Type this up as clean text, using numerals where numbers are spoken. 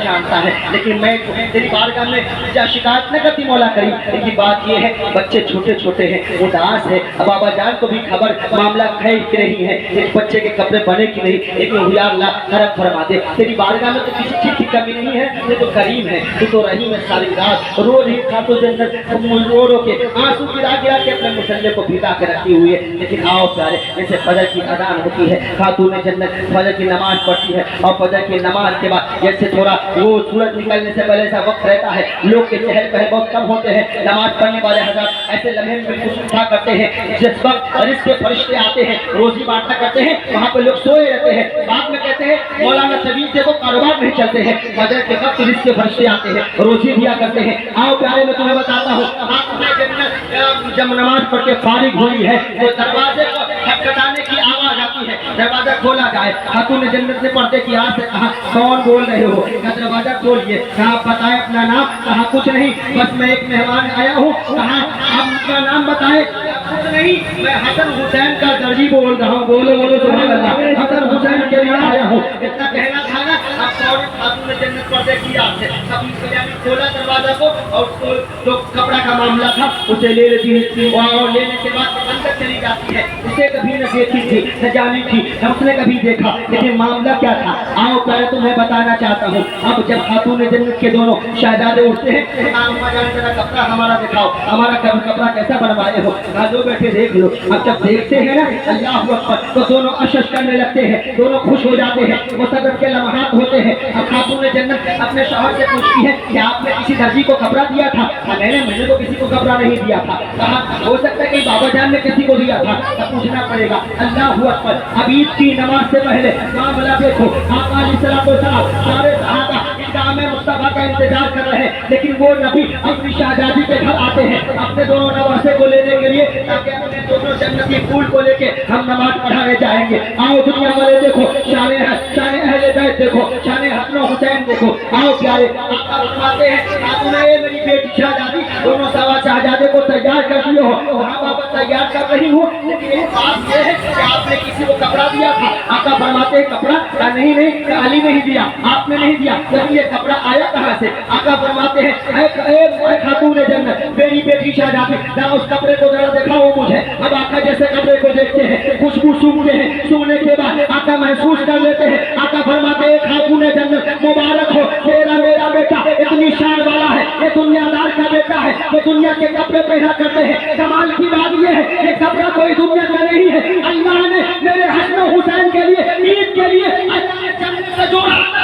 جانتا ہے، لیکن میں تیری بارگاہ میں کیا شکایت نہ کرتی مولا کریم، لیکن بات یہ ہے بچے چھوٹے چھوٹے ہیں، اداس ہے، اب بابا جان کو بھی خبر معاملہ خیر کی نہیں ہے، ایک بچے کے کپڑے بنے کی نہیں، لیکن یا اللہ کرم فرما دے، تیری بارگاہ میں تو کسی چیز کی کمی نہیں ہے، تو تو کریم ہے، تو تو رحیم ہے، ساری رات رو رہی خاتون جنت رو رو کے آنسو گرا گرا کے اپنے مسلح کو بھگا کے رکھی ہوئی ہے، لیکن آؤ پیارے جیسے فجر کی اذان ہوتی ہے، خاتون جنت فجر کی نماز پڑھتی ہے، اور فجر کی نماز کے بعد جیسے تھوڑا وہ سورج نکلنے سے پہلے ایسا وقت رہتا ہے، لوگ کے چہل پہل بہت کم ہوتے ہیں، نماز پڑھنے والے حضرات ایسے لمحے میں کچھ اٹھا کرتے ہیں جس وقت رزق کے فرشتے آتے ہیں، روزی بانٹا کرتے ہیں، وہاں پہ لوگ سوئے رہتے ہیں، بعد میں کہتے ہیں مولانا طویل سے وہ کاروبار نہیں چلتے ہیں، فجر کے وقت رزق کے فرشتے آتے ہیں، روزی دیا کرتے ہیں۔ آؤ پیارے میں تمہیں بتاتا ہوں، جب نماز پڑھ کے فارغ ہوئی ہے تو دروازے کو کھٹکھٹانے کی آواز آتی ہے، دروازہ کھولا جائے، خاتون جنت نے پردے کی آواز سے کہا کون بول رہے ہو؟ کہا دروازہ کھولیے، کہا بتائے اپنا نام، کہا کچھ نہیں بس میں ایک مہمان آیا ہوں، کہا آپ اپنا نام بتائے، کچھ نہیں میں حسن حسین کا درجی بول رہا ہوں، بولو بولو سبحان اللہ، حسن حسین کے لیے آیا ہوں، اتنا کہنا تھا نا، اب فوراً خاتون جنت پردے کی آواز سے اب کھولا دروازہ کو، اور جو کپڑا کا معاملہ تھا اسے لے لیتی ہے، اور لینے کے بعد اندر چلی جاتی ہے، اسے کبھی نہ دیکھی تھی نہ جانی تھی نہ اس نے کبھی دیکھا، لیکن معاملہ کیا تھا آؤ پہلے تمہیں بتانا چاہتا ہوں۔ اب جب خاتون جنت کے دونوں شہزادے اٹھتے ہیں، اما جان ذرا کپڑا ہمارا دکھاؤ، ہمارا کپڑا کیسا بنوائے ہو، لو بیٹھے دیکھ لو، اب جب دیکھتے ہیں نا اللہ اکبر تو دونوں اشش کرنے لگتے ہیں، دونوں خوش ہو جاتے ہیں، مسرت کے لمحات ہوتے ہیں۔ اب خاتون جنت اپنے شوہر سے پوچھتی ہے کہ آپ نے کسی درجی کو کپڑا دیا تھا؟ میں نے تو کسی کو کپڑا نہیں دیا تھا۔ کہا ہو سکتا ہے کہ بابا جان نے کسی کو دیا تھا، تب پوچھنا پڑے گا۔ اللہ اکبر، اب عید کی نماز سے پہلے معاملہ دیکھو، آقا علیہ الصلوۃ والسلام سارے صحابہ اقدام مصطفیٰ کا انتظار کر رہے ہیں، لیکن وہ نبی اپنی شہزادی کے گھر آتے ہیں اپنے دونوں نواسے کو لینے کے لیے، تاکہ اپنے دونوں جنتی پھول کو لے کے ہم نماز پڑھانے جائیں گے۔ آؤ دنیا والے دیکھو، شان اہل بیت دیکھو، شان حسن و حسین دیکھو۔ آؤ پیارے آقا فرماتے ہیں خاتون میری بیٹی شہزادی دونوں سوا شہزادے کو تیار کر دیے ہو، وہاں بابا تیار کر رہی ہوں، لیکن ایک بات یہ ہے کہ آپ نے کسی کو کپڑا دیا تھا؟ آقا فرماتے ہیں کپڑا؟ نہیں نہیں علی نہیں دیا، آپ نے نہیں دیا، لیکن یہ کپڑا آیا کہاں سے؟ آقا فرماتے ہیں اے خاتون جنت میری بیٹی شہزادی ذرا اس کپڑے کو ذرا دکھاؤ مجھے۔ اب آقا جیسے کپڑے کو دیکھتے ہیں، خوشبو سونگتے ہیں، سونگنے کے بعد آقا محسوس کر لیتے ہیں، آقا فرماتے ہیں خاتون جنت مبارک ہو تیرا میرا بیٹا اتنی شان والا ہے، یہ دنیا دار کا بیٹا ہے، یہ دنیا کے کپڑے پہنا کرتے ہیں۔ کمال کی بات یہ ہے کہ کپڑا کوئی دنیا کا نہیں ہے، اللہ نے میرے حسن و حسین کے لیے عید کے لیے اللہ نے جنت سے جوڑا